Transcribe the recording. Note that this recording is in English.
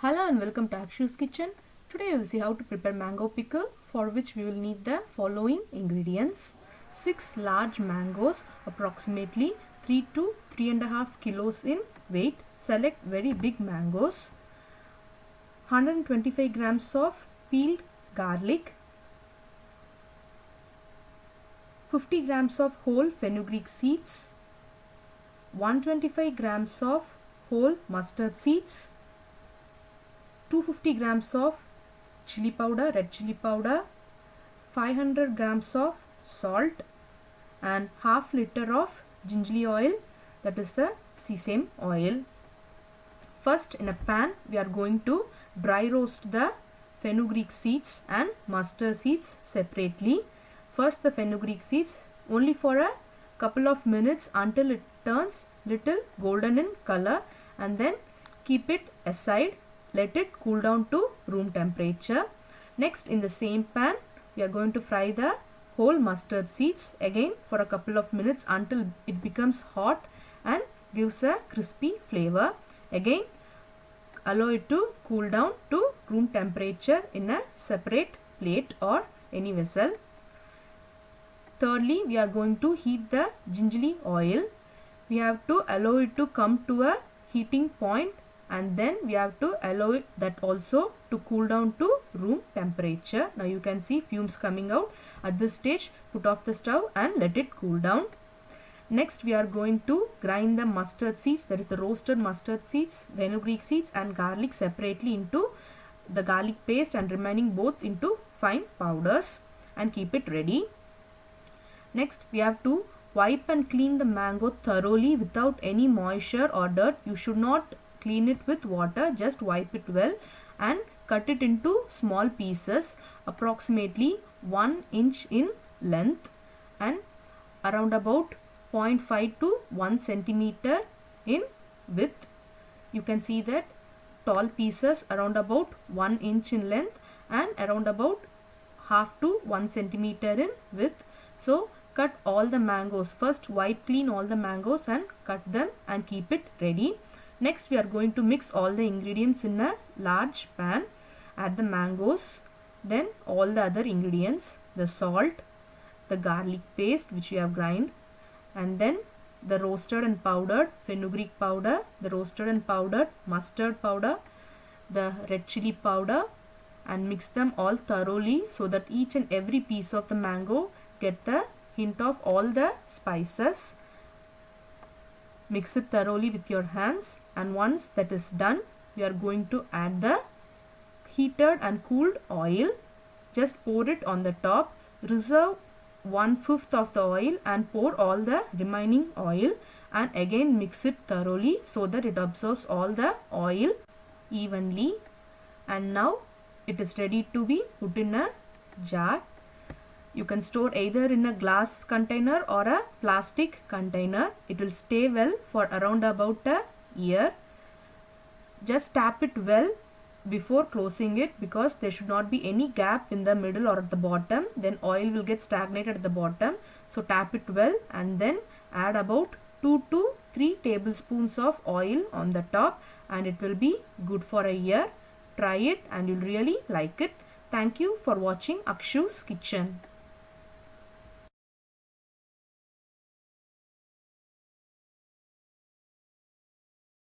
Hello and welcome to Akshu's Kitchen. Today we will see how to prepare mango pickle, for which we will need the following ingredients. 6 large mangoes, approximately 3 to 3.5 kilos in weight. Select very big mangoes. 125 grams of peeled garlic. 50 grams of whole fenugreek seeds. 125 grams of whole mustard seeds. 250 grams of chili powder, red chili powder, 500 grams of salt and half liter of gingerly oil, that is the sesame oil. First, in a pan we are going to dry roast the fenugreek seeds and mustard seeds separately. First the fenugreek seeds only for a couple of minutes until it turns little golden in color, and then keep it aside. Let it cool down to room temperature. Next, in the same pan we are going to fry the whole mustard seeds again for a couple of minutes until it becomes hot and gives a crispy flavor. Again allow it to cool down to room temperature in a separate plate or any vessel. Thirdly, we are going to heat the gingerly oil. We have to allow it to come to a heating point, and then we have to allow it that also to cool down to room temperature. Now you can see fumes coming out. At this stage, put off the stove and let it cool down. Next, we are going to grind the mustard seeds, that is the roasted mustard seeds, fenugreek seeds and garlic separately into the garlic paste, and remaining both into fine powders, and keep it ready. Next, we have to wipe and clean the mango thoroughly without any moisture or dirt. You should not clean it with water, just wipe it well and cut it into small pieces approximately 1 inch in length and around about 0.5 to 1 centimeter in width. You can see that tall pieces around about 1 inch in length and around about half to 1 centimeter in width. So cut all the mangoes. First wipe clean all the mangoes and cut them and keep it ready. Next, we are going to mix all the ingredients in a large pan. Add the mangoes, then all the other ingredients, the salt, the garlic paste which we have grind, and then the roasted and powdered fenugreek powder, the roasted and powdered mustard powder, the red chili powder, and mix them all thoroughly so that each and every piece of the mango get the hint of all the spices. Mix it thoroughly with your hands, and once that is done, we are going to add the heated and cooled oil. Just pour it on the top. Reserve 1/5 of the oil and pour all the remaining oil, and again mix it thoroughly so that it absorbs all the oil evenly. And now it is ready to be put in a jar. You can store either in a glass container or a plastic container. It will stay well for around about a year. Just tap it well before closing it, because there should not be any gap in the middle or at the bottom. Then oil will get stagnated at the bottom. So tap it well and then add about 2 to 3 tablespoons of oil on the top, and it will be good for a year. Try it and you'll really like it. Thank you for watching Akshu's Kitchen.